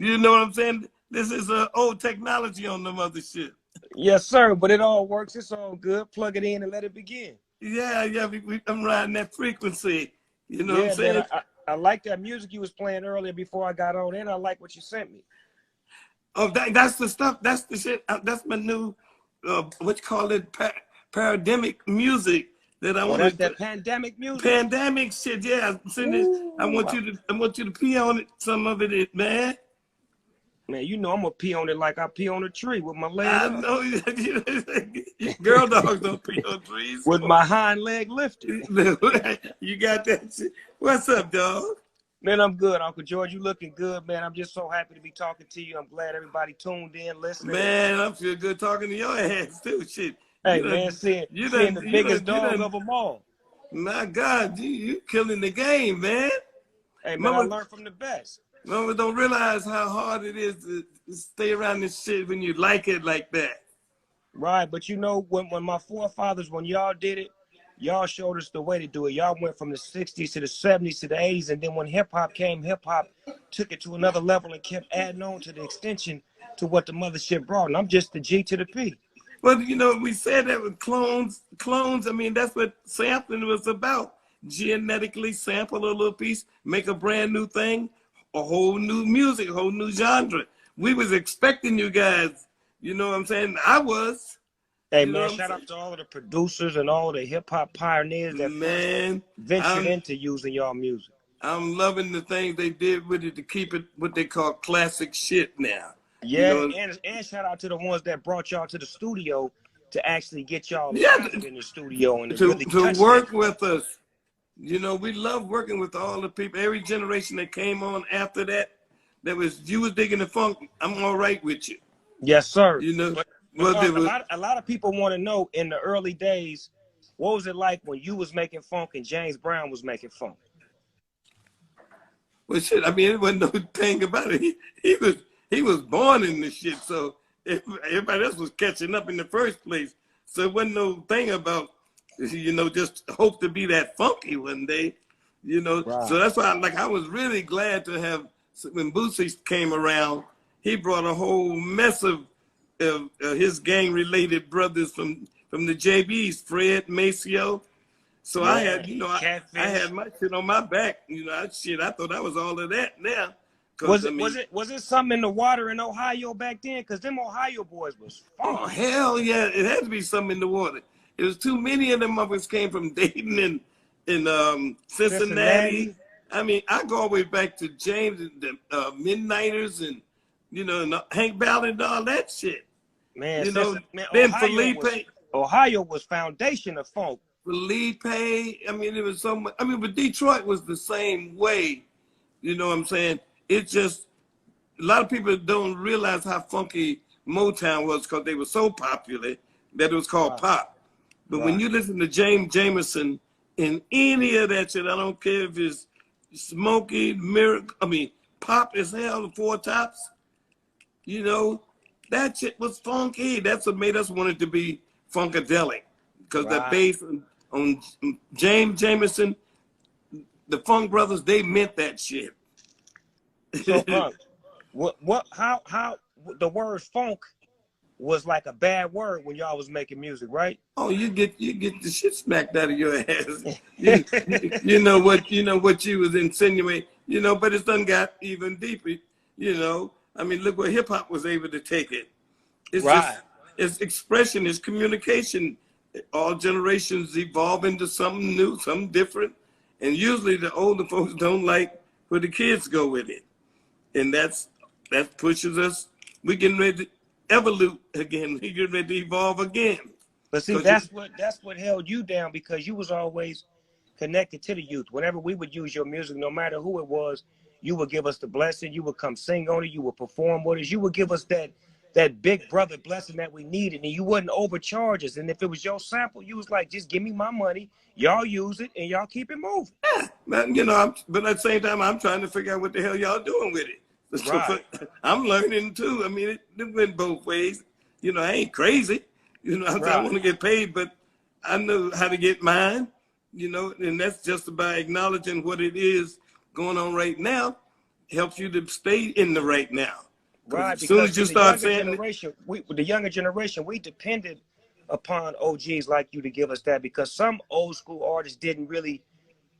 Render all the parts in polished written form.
You know what I'm saying? This is old technology on the mothership. Yes, sir. But it all works. It's all good. Plug it in and let it begin. Yeah, I'm riding that frequency. You know what I'm Yeah, man. saying? I like that music you was playing earlier before I got on, and I like what you sent me. Oh, that's the stuff. That's the shit. That's my new, what you call it, paradigmic music that I Oh, want that's to. that pandemic music. Pandemic shit. Yeah, I want you to pee on it. Some of it, man. Man, you know I'm gonna pee on it like I pee on a tree with my leg I up. know. Girl dogs don't pee on trees. With my hind leg lifted. You got that shit. What's up, dog? Man, I'm good, Uncle George. You looking good, man. I'm just so happy to be talking to you. I'm glad everybody tuned in, listening. Man, I feel good talking to your ass too. Shit. Hey, man, seeing the biggest dog of them all. My God, you killing the game, man. Hey, man, I learned from the best. Mama don't realize how hard it is to stay around this shit when you like it like that. Right, but you know, when my forefathers, when y'all did it, y'all showed us the way to do it. Y'all went from the 60s to the 70s to the 80s, and then when hip-hop came, hip-hop took it to another level and kept adding on to the extension to what the mothership brought. And I'm just the G to the P. Well, you know, we said that with clones. I mean, that's what sampling was about. Genetically sample a little piece, make a brand new thing, a whole new music, a whole new genre. We was expecting you guys, you know what I'm saying? I was. Hey, man, shout out to all of the producers and all the hip-hop pioneers that ventured into using y'all music. I'm loving the things they did with it to keep it what they call classic shit now. Yeah, you know? and shout out to the ones that brought y'all to the studio to actually get y'all in the studio and to work with us. You know, we love working with all the people. Every generation that came on after that, you was digging the funk. I'm all right with you. Yes, sir. You know, a lot of people want to know in the early days, what was it like when you was making funk and James Brown was making funk? Well, shit. I mean, it wasn't no thing about it. He was born in this shit, so everybody else was catching up in the first place. So it wasn't no thing about, you know, just hope to be that funky one day, you know. Right. So that's why, I was really glad to have, when Boosie came around, he brought a whole mess of his gang-related brothers from the JBs, Fred, Maceo. So I had, you know, I had my shit on my back. You know, I thought that was all of that now. Was it something in the water in Ohio back then? Because them Ohio boys was fun. Oh, hell yeah. It had to be something in the water. It was too many of them motherfuckers came from Dayton and Cincinnati. I mean, I go all the way back to James and the Midnighters and, you know, and Hank Ballard and all that shit. Man, you know, then Ohio was foundation of funk. Felipe, I mean, it was so much. I mean, but Detroit was the same way. You know what I'm saying? It's just, a lot of people don't realize how funky Motown was because they were so popular that it was called pop. But when you listen to James Jamerson in any of that shit, I don't care if it's Smokey, Miracle, I mean, pop as hell, the Four Tops, you know, that shit was funky. That's what made us want it to be funkadelic. Because the bass on James Jamerson, the Funk Brothers, they meant that shit. So, how the word funk was like a bad word when y'all was making music, right? Oh, you get the shit smacked out of your ass. you know what you was insinuating, you know, but it's done got even deeper, you know. I mean, look where hip hop was able to take it. It's just, it's expression, it's communication. All generations evolve into something new, something different. And usually the older folks don't like where the kids go with it. And that pushes us. We're getting ready to evolve again. We're getting ready to evolve again. But see, that's what held you down, because you was always connected to the youth. Whenever we would use your music, no matter who it was, you would give us the blessing. You would come sing on it. You would perform with us. You would give us that big brother blessing that we needed, and you wouldn't overcharge us. And if it was your sample, you was like, just give me my money, y'all use it, and y'all keep it moving. Yeah, but, you know, but at the same time, I'm trying to figure out what the hell y'all doing with it. So I'm learning too. I mean, it went both ways. You know, I ain't crazy. You know, I want to get paid, but I know how to get mine. You know, and that's just by acknowledging what it is going on right now. helps you to stay in the right now. Right, As soon because as you the start younger saying, generation, the younger generation, we depended upon OGs like you to give us that, because some old school artists didn't really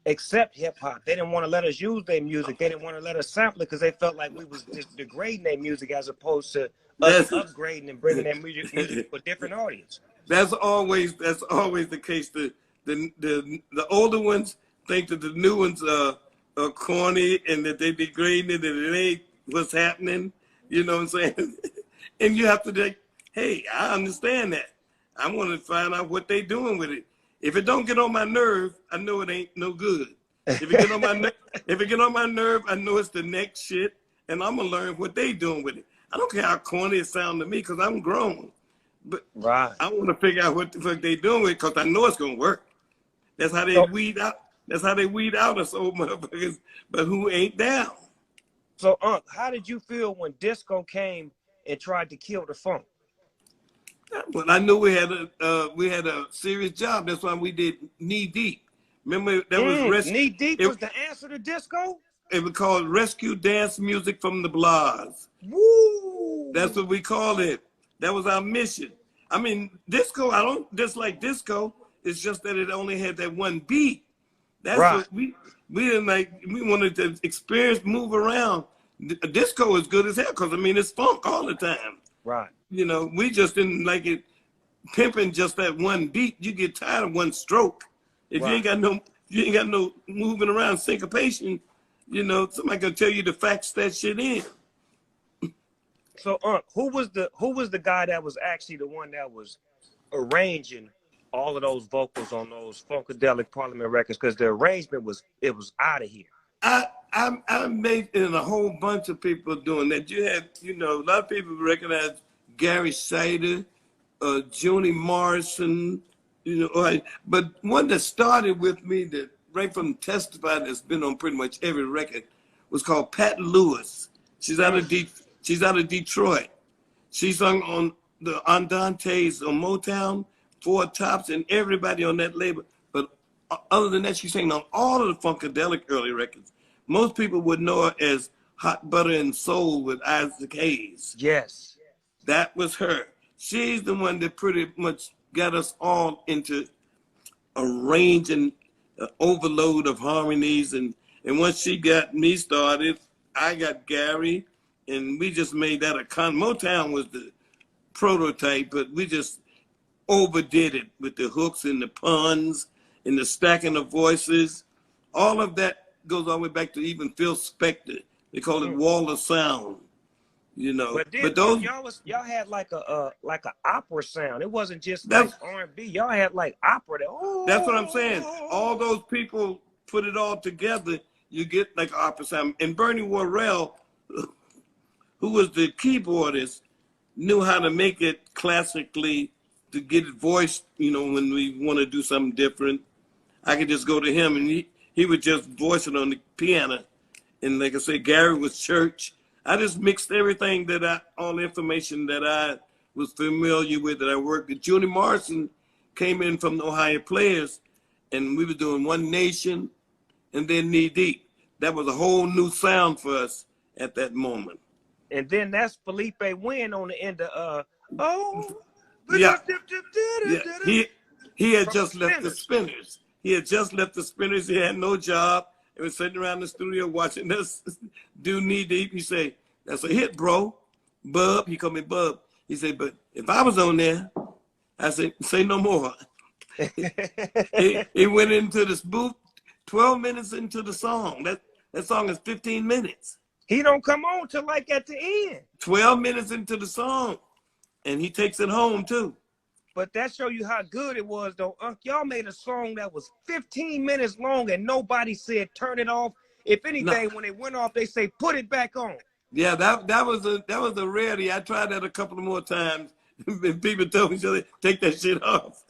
accept hip hop. They didn't want to let us use their music. They didn't want to let us sample it because they felt like we was just degrading their music as opposed to us that's upgrading and bringing their music to a different audience. that's always the case. The older ones think that the new ones are corny and that they degrading it and it ain't what's happening. You know what I'm saying? And you have to think, hey, I understand that. I want to find out what they doing with it. If it don't get on my nerve, I know it ain't no good. If it get on my nerve, I know it's the next shit, and I'm gonna learn what they doing with it. I don't care how corny it sounds to me, because I'm grown. But Right. I want to figure out what the fuck they doing with it, because I know it's gonna work. That's how they weed out. That's how they weed out us old motherfuckers, but who ain't down. So, how did you feel when disco came and tried to kill the funk? But I knew we had a serious job. That's why we did Knee Deep. Remember that was Knee Deep was the answer to disco? It was called Rescue Dance Music from the Blahs. Woo! That's what we called it. That was our mission. I mean, disco, I don't dislike disco. It's just that it only had that one beat. That's right. What we didn't like. We wanted to experience, move around. Disco is good as hell because, I mean, it's funk all the time. Right. You know, we just didn't like it pimping just that one beat. You get tired of one stroke. If you ain't got no moving around syncopation, you know, somebody gonna tell you to fax that shit in. So, who was the guy that was actually the one that was arranging all of those vocals on those Funkadelic Parliament records? Because the arrangement was out of here. I made it a whole bunch of people doing that. You had, you know, a lot of people recognize Gary Sider, Joni Morrison, you know, but one that started with me that right from Testify that's been on pretty much every record was called Pat Lewis. She's out of Detroit. She sung on the Andantes on Motown, Four Tops, and everybody on that label. But other than that, she sang on all of the Funkadelic early records. Most people would know her as Hot Butter and Soul with Isaac Hayes. Yes. That was her. She's the one that pretty much got us all into arranging an overload of harmonies. And once she got me started, I got Gary, and we just made that Motown was the prototype, but we just overdid it with the hooks and the puns and the stacking of voices. All of that goes all the way back to even Phil Spector. They call it Wall of Sound. You know, but those y'all had like a opera sound. It wasn't just like R&B. Y'all had like opera. That's what I'm saying. All those people put it all together, you get like opera sound. And Bernie Worrell, who was the keyboardist, knew how to make it classically to get it voiced. You know, when we want to do something different, I could just go to him and he would just voice it on the piano. And like I said, Gary was church. I just mixed everything all the information that I was familiar with, that I worked with. Joni Morrison came in from the Ohio Players, and we were doing One Nation and then Knee Deep. That was a whole new sound for us at that moment. And then that's Felipe Wynn on the end of yeah. He had just left the Spinners. He had just left the Spinners. He had no job. He was sitting around the studio watching us do Knee Deep. He say, "That's a hit, bro." Bub, he called me Bub. He said, "But if I was on there," I said, "Say no more." he went into this booth 12 minutes into the song. That song is 15 minutes. He don't come on till like at the end. 12 minutes into the song. And he takes it home too. But that show you how good it was, though. Y'all made a song that was 15 minutes long and nobody said turn it off. If anything, when it went off, they say put it back on. Yeah, that was a rarity. I tried that a couple of more times. People told me to take that shit off.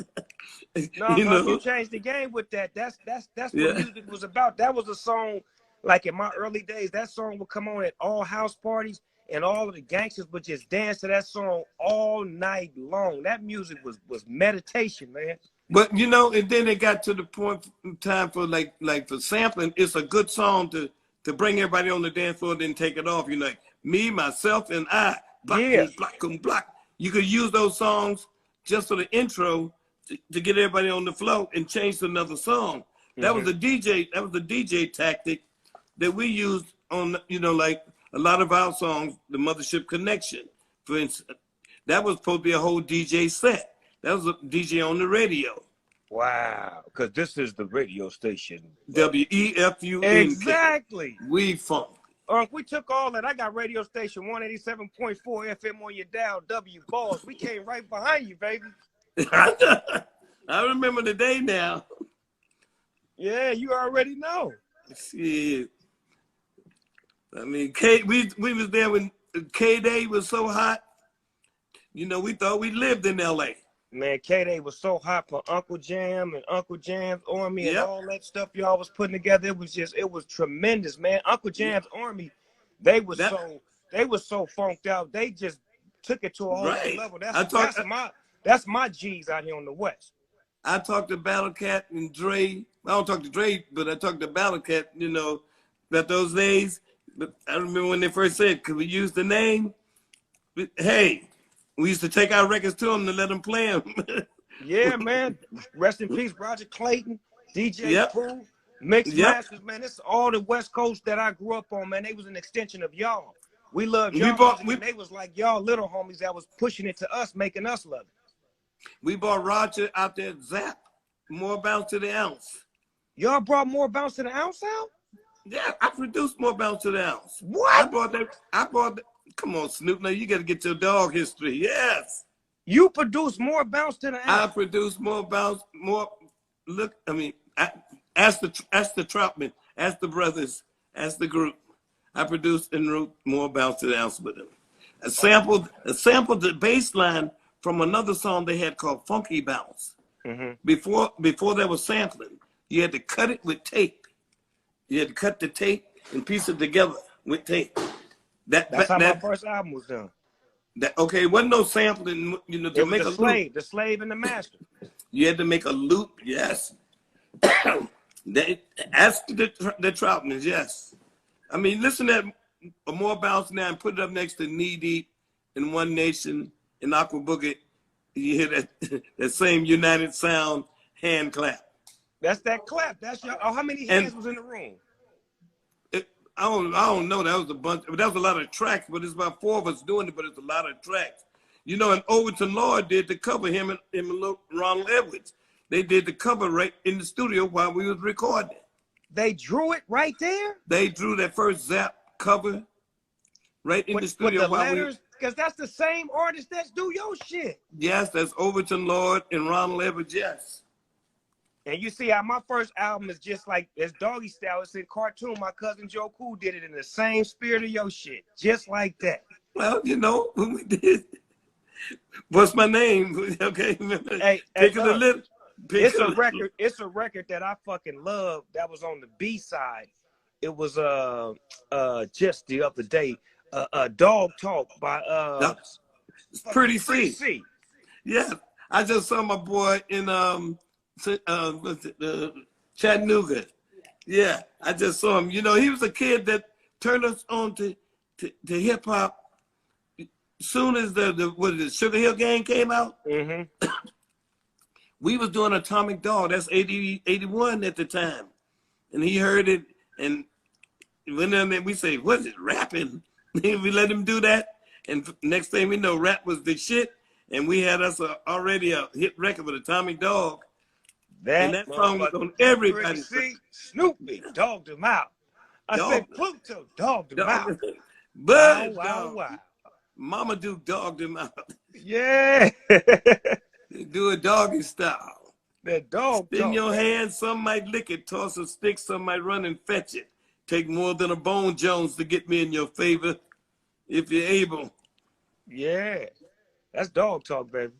No, you changed the game with that. That's what music was about. That was a song, like in my early days, that song would come on at all house parties. And all of the gangsters would just dance to that song all night long. That music was meditation, man. But you know, and then it got to the point in time for like for sampling. It's a good song to to bring everybody on the dance floor, then take it off. You know, like me, myself, and I. Block, Yeah. block, block. You could use those songs just for the intro to get everybody on the floor and change to another song. That was the DJ. That was the DJ tactic that we used on, you know, like a lot of our songs, the Mothership Connection, for instance. That was supposed to be a whole DJ set. That was a DJ on the radio. Wow, because this is the radio station. WEFUNK. Exactly. We funk. We took all that. I got radio station 187.4 FM on your dial, W Balls. We came right behind you, baby. I remember the day now. Yeah, you already know. Shit. I mean, we was there when K-Day was so hot. You know, we thought we lived in L.A. Man, K-Day was so hot for Uncle Jam and Uncle Jam's Army and all that stuff y'all was putting together. It was tremendous, man. Uncle Jam's Army, they was so funked out. They just took it to a whole new level. That's my G's out here on the West. I talked to Battle Cat and Dre. I don't talk to Dre, but I talked to Battle Cat, you know, about those days. But I remember when they first said, could we use the name? But, hey, we used to take our records to them to let them play them. Yeah, man. Rest in peace, Roger Clayton, DJ Pooh, Mixed Masters, man. This is all the West Coast that I grew up on, man. They was an extension of y'all. We loved y'all. They was like y'all little homies that was pushing it to us, making us love it. We brought Roger out there, Zap, More Bounce to the Ounce. Y'all brought More Bounce to the Ounce out? Yeah, I produced More Bounce to the Ounce. What? I brought that. Come on, Snoop. Now you got to get your dog history. Yes. You produced More Bounce to the Ounce. I produced More Bounce, look, I mean, ask the Troutman, ask the brothers, ask the group. I produced and wrote More Bounce to the Ounce with them. I sampled the bass line from another song they had called Funky Bounce. Before there was sampling, you had to cut it with tape. You had to cut the tape and piece it together with tape. That's how my first album was done. Okay, wasn't no sampling, you know, to make a loop. The slave and the master. You had to make a loop, yes. Ask the Troutmans, yes. I mean, listen to More Bounce now and put it up next to Knee Deep in One Nation in Aqua Boogie. You hear that same United Sound hand clap. That's that clap. That's your. Oh, how many hands was in the room? I don't know. That was a bunch. That was a lot of tracks, but it's about 4 of us doing it. But it's a lot of tracks. You know, and Overton Lord did the cover. Him and Ronald Edwards. They did the cover right in the studio while we was recording. They drew it right there. They drew that first Zap cover right in the studio while we. Because that's the same artist that do your shit. Yes, that's Overton Lord and Ronald Edwards. Yes. And you see how my first album is just like, it's doggy style. It's in cartoon. My cousin Joe Cool did it in the same spirit of your shit. Just like that. Well, you know, when we did. What's my name? Okay. Hey, it's a record that I fucking love that was on the B side. It was just the other day. Dog Talk by Pretty C. Yeah. I just saw my boy in Chattanooga. Yeah, I just saw him. You know, he was a kid that turned us on to hip hop. Soon as the Sugar Hill Gang came out, we was doing Atomic Dog. That's 81 at the time, and he heard it and went in there. We say, "What's it rapping?" We let him do that, and next thing we know, rap was the shit, and we had us already a hit record with Atomic Dog. And that song was on everybody's. See, Snoopy dogged him out. I said Pluto dogged him out. But wow. Mama Duke dogged him out. Yeah. Do a doggy style. That dog. In your hand, some might lick it. Toss a stick, some might run and fetch it. Take more than a Bone Jones to get me in your favor, if you're able. Yeah. That's dog talk, baby.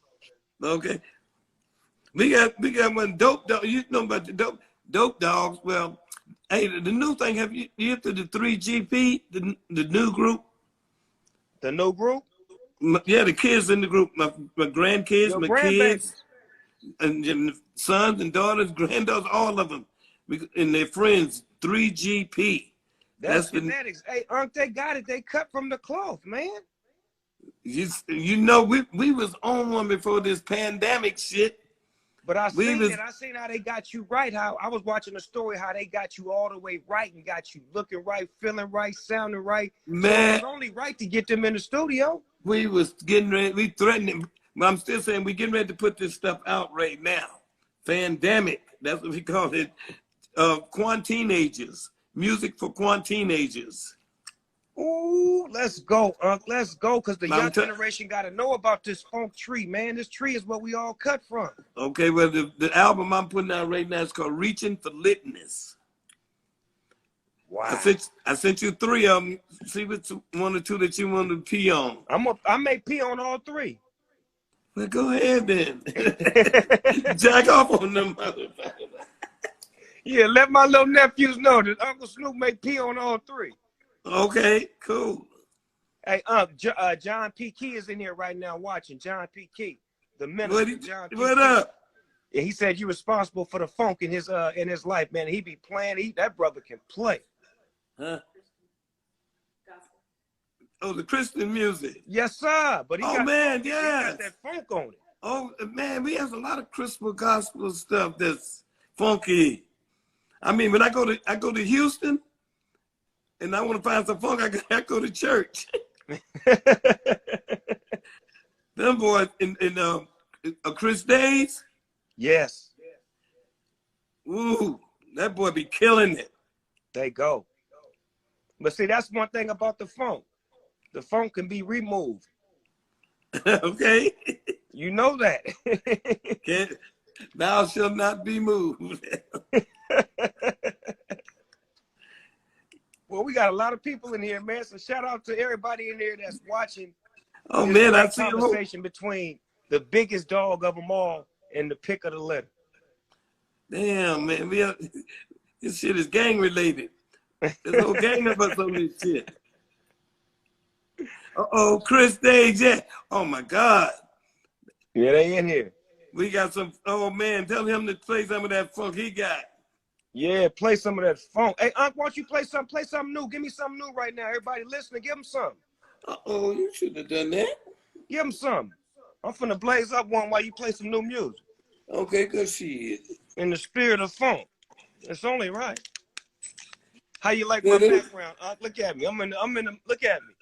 Okay. We got one Dope Dog. You know about the Dope Dogs. Well, hey, the new thing, have you heard of the 3GP, the new group? The new group? Yeah, the kids in the group, my grandkids, my kids, and sons and daughters, granddaughters, all of them, and their friends, 3GP. That's genetics. Hey, they got it. They cut from the cloth, man. You know, we was on one before this pandemic shit. But I seen how they got you right. How I was watching a story how they got you all the way right and got you looking right, feeling right, sounding right. Man, so it's only right to get them in the studio. We was getting ready, we threatening, but I'm still saying we getting ready to put this stuff out right now. Pandemic, that's what we call it. Quanteenagers, music for quanteenagers. Ooh, let's go, let's go, because the young generation got to know about this funk tree, man. This tree is what we all cut from. Okay, well, the album I'm putting out right now is called Reaching for Litness. Wow. I sent you 3 of them. See which 1 or 2 that you want to pee on. I may pee on all 3. Well, go ahead then. Jack off on them motherfuckers. Yeah, let my little nephews know that Uncle Snoop may pee on all 3. Okay, cool. Hey, John P. Key is in here right now watching. John P. Key, the minister. John P. What Key. up? Yeah, he said you're responsible for the funk in his life, man. He be playing. That brother can play. Huh? Oh, the Christian music. Yes, sir. But he got that funk on it. Oh man, we have a lot of Christmas gospel stuff that's funky. I mean, when I go to Houston and I want to find some funk, I go to church. Them boys in Chris Days. Yes. Ooh, that boy be killing it. They go. But see, that's one thing about the funk. The funk can be removed. Okay. You know that. Thou shalt not be moved. Well, we got a lot of people in here, man. So shout out to everybody in here that's watching. Oh man, I see a conversation between the biggest dog of them all and the pick of the litter. Damn, man, this shit is gang related. There's no gang of us on this shit. Uh-oh, Chris Days, yeah. Oh my God. Yeah, they in here. We got some, oh man, tell him to play some of that funk he got. Yeah, play some of that funk. Hey, Unc, why don't you play something new? Give me something new right now. Everybody listening, give them something. Uh-oh, you should have done that. Give them something. I'm finna blaze up one while you play some new music. Okay, good shit. In the spirit of funk. It's only right. How you like my background? Look at me. Look at me.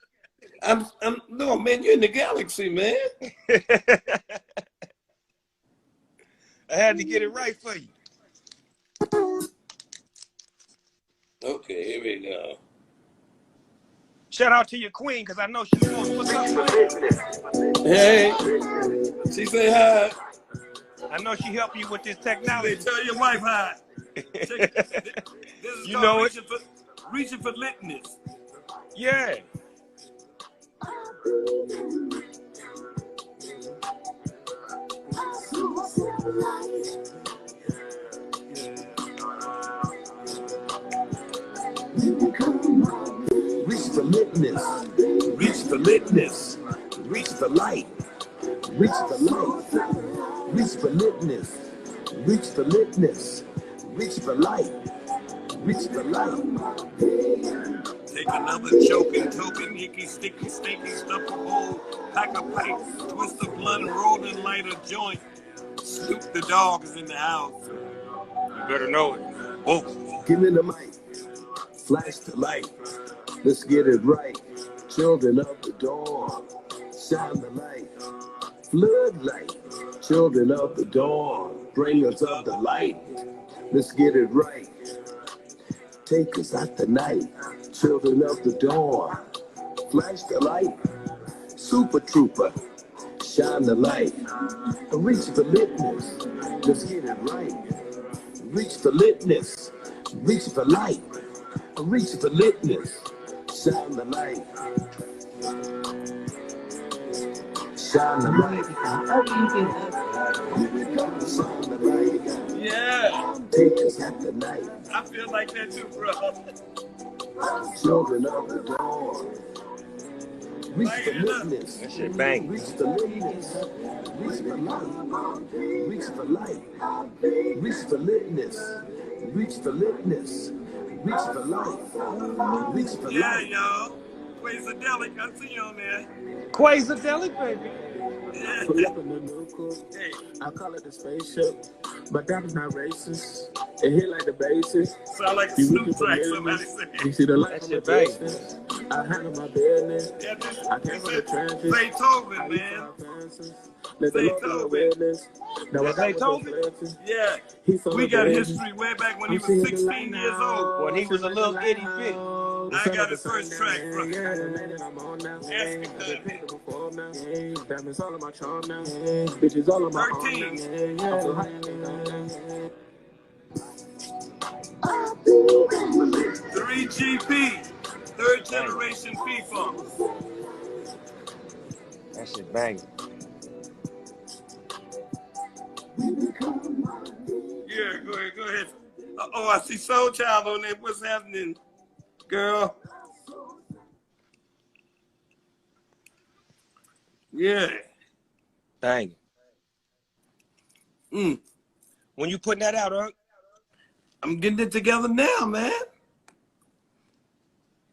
No, man, you're in the galaxy, man. I had to get it right for you. Okay, here we go. Shout out to your queen, because I know she wants. What's up, queen? Hey, she say hi. I know she helped you with this technology. Tell your wife hi. This is you know reaching for litness. Yeah. Reach for litness. Reach for litness. Reach for light. Reach for light. Reach for litness. Reach for litness. Reach for light. Reach for light. Take another choking, token, icky, sticky, stinky, stuff a bowl, pack a pipe, twist a blunt, roll and light a joint. Snoop the dog is in the house. You better know it. Oh, give me the mic. Flash the light. Let's get it right. Children of the dawn, shine the light. Floodlight. Children of the dawn, bring us up the light. Let's get it right. Take us out the night. Children of the dawn, flash the light. Super Trooper, shine the light. Reach for litness. Let's get it right. Reach for litness. Reach for light. Reach for litness. Shine the light. Shine the light. Shine the light. Yeah. Take us at the night. I feel like that too, bro. Children of the dawn. Reach for litness. That shit bang. Reach for litness. Reach for light. Reach for light. Reach for litness. Reach for litness. Reach for life. Reach for Yeah, life. y'all. Quasadelic, I see you on there. Quasadelic, baby. Yeah. Pull up in the new coupe. Hey, I call it the spaceship, but that is not racist. It hit like the basis. sound like a You Snoop looking for track, somebody millions. said. You see the light That's from your a baby. distance. I handle my business. Yeah, this, I came from the trenches. Beethoven, I eat man. for our fences. Let the Lord be a Beethoven. witness. Now I That's got what's Beethoven? reflecting. Yeah. He saw We the got vision. history way back when he I'm was seeing the 16 light years old. When he now. was a Feeling the little itty lighthouse. bitty. I Sun got up the his first sun track down, from yeah, yeah. I'm on now. Ask him I've been about paid it. before now. Diamonds all on my charm now. Bitches all on my arm now. 13. I'm so high, I can't calm down. 3GP. Third Bang. generation P-Funk. That shit banging. Yeah, go ahead. Oh, I see Soul Child on there. What's happening, girl? Yeah. Banging. Mm. When you putting that out, huh? I'm getting it together now, man.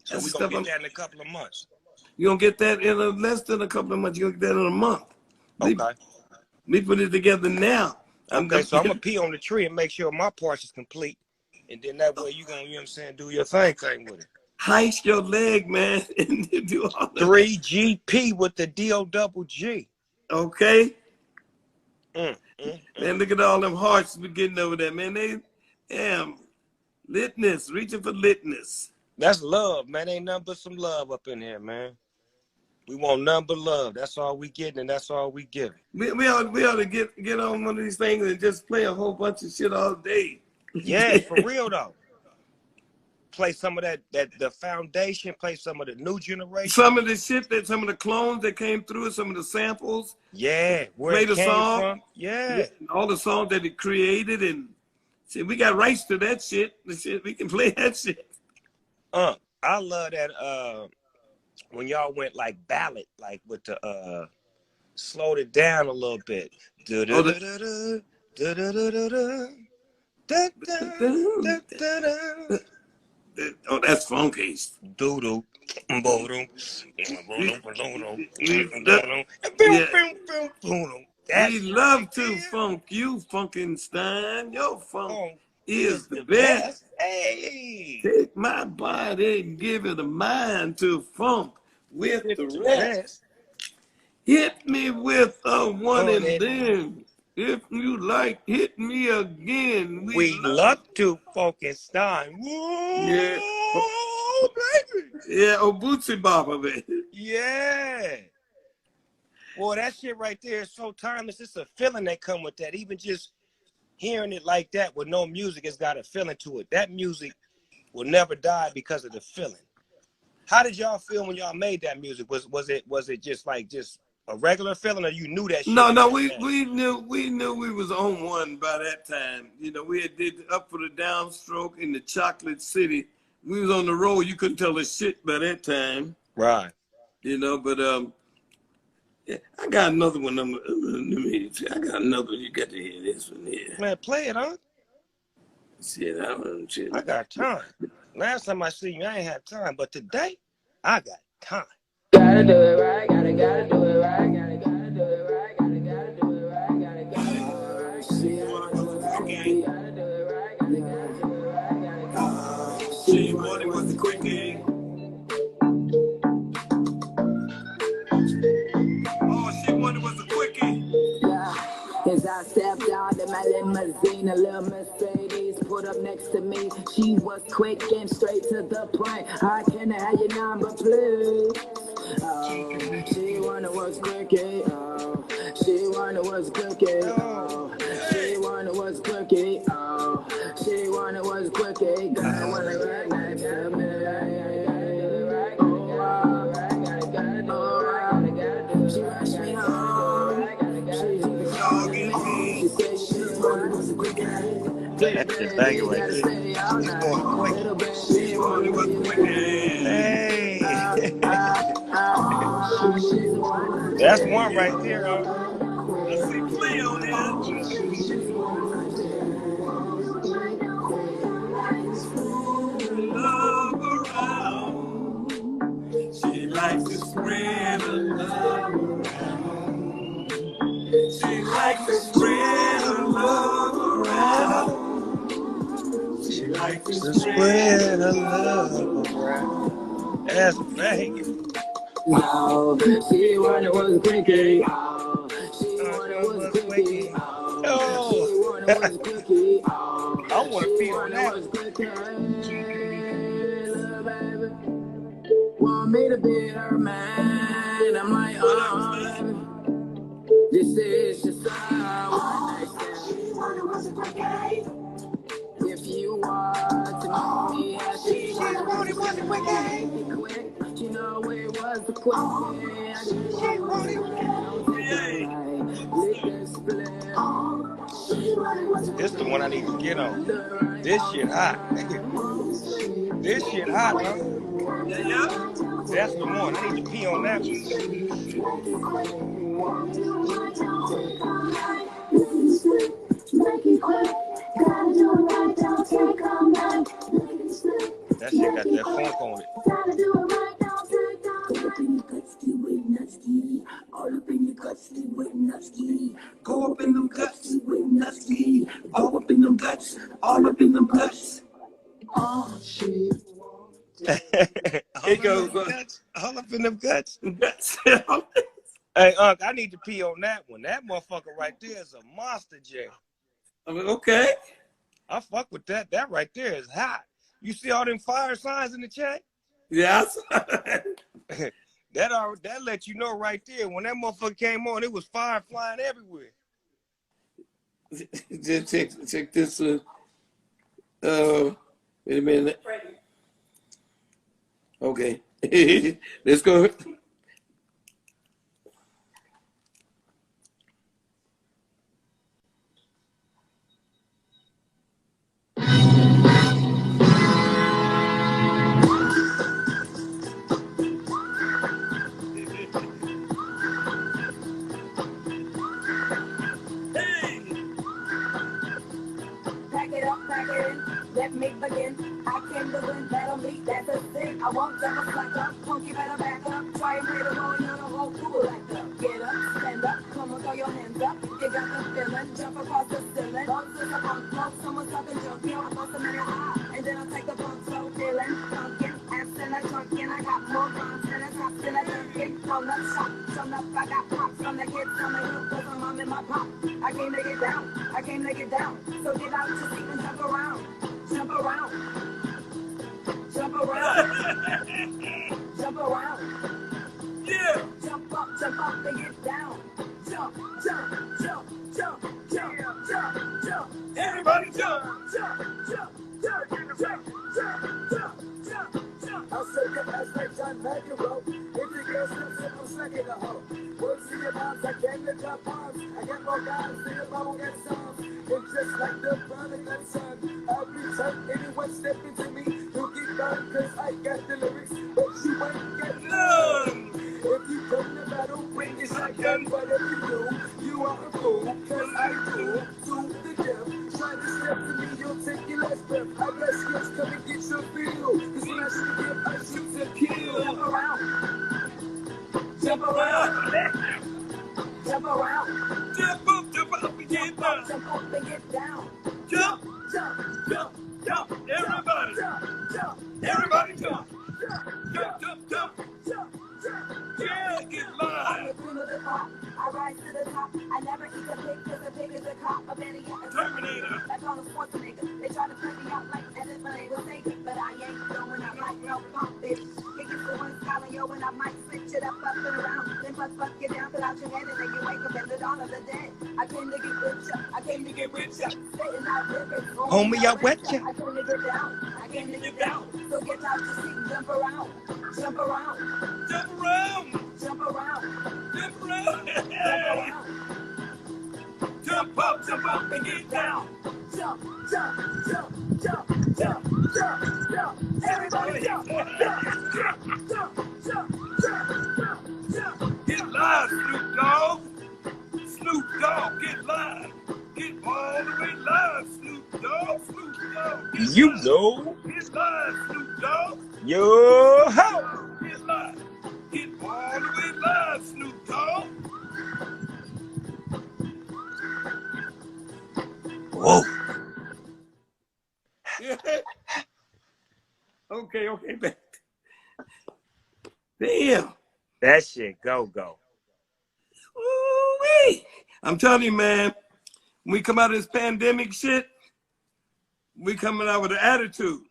So That's we're the gonna stuff get that in a couple of months. You're going to get that in less than a couple of months. You're going to get that in a month. Okay. Me put it together now. Okay, so I'm gonna pee on the tree and make sure my part is complete. And then that way you gonna, you know what I'm saying, do your thing with it. Heist your leg, man, and do all that. 3GP with the D-O-double-G. Okay? Man, look at all them hearts we getting over there, man. They damn litness, reaching for litness. That's love, man. Ain't nothing but some love up in here, man. We want nothing but love. That's all we getting, and that's all we giving. We ought to get on one of these things and just play a whole bunch of shit all day. Yeah, for real though. Play some of that the foundation, play some of the new generation. Some of the shit some of the clones that came through, some of the samples. Yeah, where it came from. Yeah. All the songs that it created, and see, we got rights to that shit. The shit we can play that shit. I love that when y'all went like ballad, like with the slowed it down a little bit. Oh, that's funky. Doodle. We love to funk you, Funkenstein. Your funk is the best. Hey, take my body and give it a mind to funk with the rest. Hit me with a one and then. If you like, hit me again. We love to Funkenstein. Yeah. Whoa, baby. Yeah, Obuchi Baba, baby. Yeah. Boy, that shit right there is so timeless. It's a feeling that come with that. Even just hearing it like that with no music, it's got a feeling to it. That music will never die because of the feeling. How did y'all feel when y'all made that music? Was it just like a regular feeling, or you knew that shit? No, we knew we was on one by that time. You know, we had did Up for the Downstroke in the Chocolate City. We was on the road. You couldn't tell us shit by that time. Right. You know, but yeah, I got another one. I got another one. You got to hear this one here. Man, play it, huh? Shit, I got time. Last time I see you, I ain't had time, but today I got time. Gotta do it right, gotta do it right, gotta do it right, gotta do it right, gotta do it right. She wanted was a quickie, gotta do it right, gotta do it right, gotta do it right. She wanted was a quickie. Oh, she wanted was a quickie. Yeah, as I stepped out of my limousine, a little Mercedes put up next to me. She was quick and straight to the point. I can have your number, please. Oh, she wanted was quickie. Oh, she wanted was quickie. Oh, she wanted was quickie. Oh, she wanted was quickie. Girl, wanna get next to me. She rushed me home. She said she wanted was quickie. That's the banger right there. She wanted was quickie. Hey. That's one right there, huh? I see play on there. To spread a love around. That's banging. Oh, she wanted was quickie. Oh, she wanted It was was quickie. quickie. Oh, Oh, she wanted was quickie. Oh, I want to she pee on wanted that was one. quickie. Little baby, want me to be her man. I'm like, oh, this is just a one night stand. She wanted was quickie. If you want to know me, I She wanted was quickie. quick. You know it was the quickie. She wanted. This the one I need to get on. This shit hot. This shit hot, huh? Yeah. That's the one. I need to pee on that one. That shit got that funk on it. All up in your guts, with nutski. Go up in them guts, with nutski. All up in them guts, all up in them guts. Oh shit. It goes All up in them guts. guts. Hey, Unc, I need to pee on that one. That motherfucker right there is a monster J. I mean, okay. I fuck with that. That right there is hot. You see all them fire signs in the chat? Yes. That let you know right there. When that motherfucker came on, it was fire flying everywhere. Just check this. Wait a minute. Okay. Let's go. Let me begin. I came to win, battle me, that's a thing. I won't ever slack up, punk, you better back up. Try and make a roll, you're the whole cool like up. Get up, stand up, come on, throw your hands up. You got the feeling, jump across the ceiling. Once it's a punk flow, someone's talking junk, yo, I bust a minute high. And then I'll take the punk flow, feeling, funkin', absent, like drunkin'. I got more rhymes than a top, still a jerkin'. Thrown up shop, shown up, I got pops from the kids on the hill, cause I'm mom and my pop. I came to get down, I came to get down. So get out your seat and jump around. Jump around, jump around, jump around. Yeah. Jump up and get down. Jump, jump, jump, jump, jump, jump, jump. Everybody jump. Jump, jump, jump, jump, jump, jump, jump, jump. I'll say your ass like John McEnroe. If the girl slips up, I'm sucking the hoe. Words to your moms, I came to drop bombs. I got more guys than your mom got songs. It's just like the prodigal son. I'll return anyone step into me. You'll get burned cause I got the lyrics, but you ain't got none. If you come to battle, bring your shotgun. Whatever you do, you are a fool. Cause I do to the death. Try to step to me, you'll take your last breath. I got skills, come and get your feel. Cause when I shoot to give, I shoot to kill. Jump around. Jump around. Jump around. Jump up and get down. Jump up and get down. Jump, Jump, jump, jump. Everybody. jump, jump. Everybody jump. Jump, Jump, jump, jump. jump, jump. Yeah, get I'm live. the cream of the crop. I rise to the top. I never eat a pig cause a pig is a cop. A Benny and a Terminator. I call him Schwarzenegger. They try to put me out like as if I ain't was naked. But I ain't going out like no pump, bitch. It gets the one calling yo and I might switch it up and around. Then fuck get down, put out your head and then you wake up in the dawn of the dead. I came to get rich up. I came to get rich up. Spitting out lyrics. Homie, I wet ya. I came to get down. I came to get down. So get out your seat and jump around. Jump around. Jump around. Jump around. Jump around. Jump around. Jump up and get down. Jump, jump, jump, jump, jump, jump, jump. Everybody jump, jump, jump, jump, jump, jump, jump, jump. Get live, Snoop Dogg. Snoop Dogg, get live. Get all the way live, Snoop Dogg. Snoop Dogg. You know. Get live, Snoop Dogg. Yo ho. Get live. Get all the way live, Snoop Dogg. Whoa. Yeah. Damn. That shit go. Ooh-wee. I'm telling you, man, when we come out of this pandemic shit, we coming out with an attitude.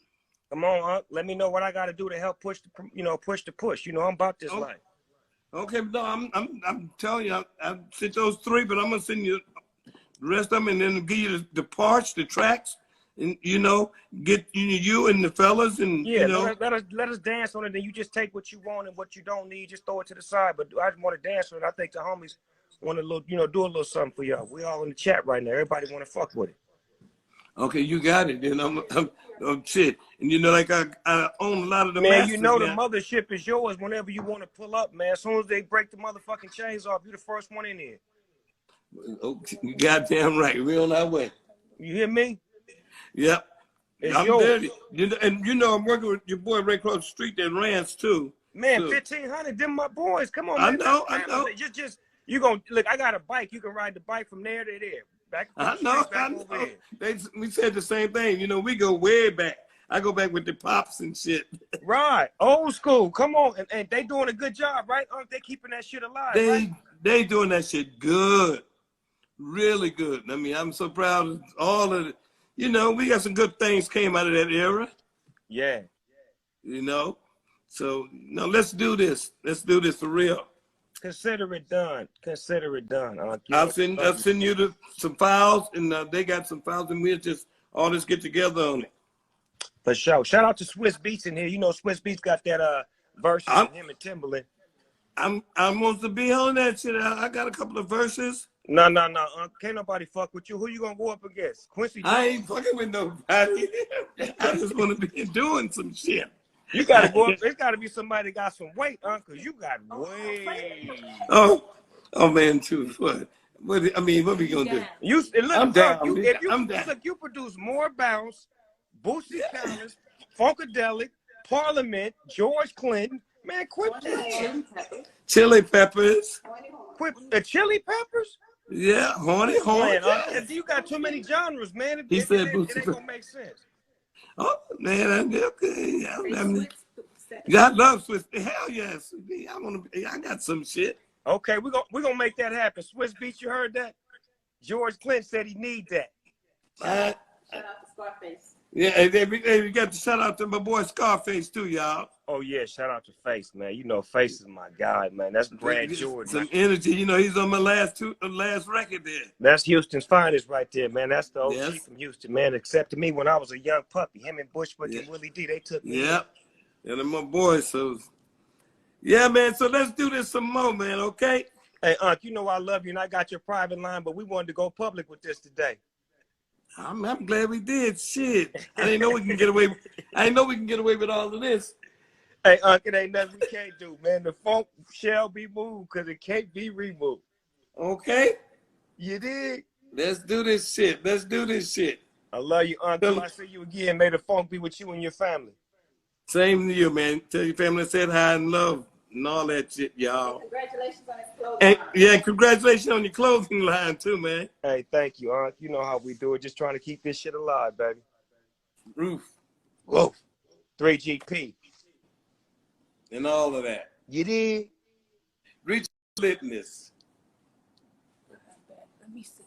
Come on, Unc. Let me know what I got to do to help push the push. You know, I'm about this life. Okay, no, I'm telling you, I sent those 3, but I'm gonna send you the rest of them, and then give you the parts, the tracks, and get you and the fellas, and yeah, let us dance on it. Then you just take what you want and what you don't need, just throw it to the side. But I just want to dance on it. I think the homies want to do a little something for y'all. We all in the chat right now. Everybody want to fuck with it. Okay, you got it. Then I'm shit, and like I own a lot of the man. masters, The mothership is yours whenever you want to pull up, man. As soon as they break the motherfucking chains off, you the first one in here. Okay, you goddamn right. We on our way. You hear me? Yep. It's I'm yours. there. And I'm working with your boy right across the street that Rance too. Man, too. 1,500, them my boys. Come on, man. I know. Just you gonna look. I got a bike. You can ride the bike from there to there. Back I know. over here. We said the same thing. We go way back. I go back with the pops and shit. Right, old school. Come on, and they doing a good job, right? Aren't they keeping that shit alive? They doing that shit good, really good. I mean, I'm so proud of all of it. We got some good things came out of that era. Yeah. So let's do this. Let's do this for real. Consider it done. Consider it done. I'll send you some files, and they got some files, and we'll just all just get together on it. For sure. Shout out to Swiss Beats in here. Swiss Beats got that verses with him and Timberland. I'm wants to be on that shit. I got a couple of verses. No. Can't nobody fuck with you. Who you gonna go up against? Quincy Jones? I ain't fucking with nobody. I just want to be doing some shit. You gotta go up. There's gotta be somebody that got some weight, because you got weight. Oh man, too. What we gonna do? I'm down. I'm down. Look, you produce more Bounce, Boosie Collins, Funkadelic, Parliament, George Clinton. Man, quit that. Chili Peppers. Quit the Chili Peppers. Yeah, horny. Man, you got too many genres, man. It ain't gonna make sense. Oh man, I love Swiss. Hell yes, I got some shit. Okay, we're gonna make that happen. Swiss Beats, you heard that? George Clinton said he need that. Shout out to Scarface. Yeah, we got to shout out to my boy Scarface too, y'all. Oh yeah, shout out to Face, man. Face is my guy, man. That's Brad Jordan. Some energy, he's on my last record there. That's Houston's finest right there, man. That's the OG from Houston, man. Except to me when I was a young puppy. Him and Bushwick and Willie D, they took me. Yep. And they're my boys, so yeah, man. So let's do this some more, man, okay? Hey, Unc, I love you and I got your private line, but we wanted to go public with this today. I'm glad we did. Shit. I didn't know we can get away. I didn't know we can get away with all of this. Hey, Unc, it ain't nothing we can't do, man. The funk shall be moved because it can't be removed. Okay? You dig? Let's do this shit. I love you, Unc. Till I see you again, may the funk be with you and your family. Same to you, man. Tell your family I said hi and love and all that shit, y'all. Congratulations on his clothing line. Yeah, congratulations on your clothing line too, man. Hey, thank you, Unc. You know how we do it. Just trying to keep this shit alive, baby. Roof. Whoa. 3GP. And all of that. You did? Reach litness. Let me see.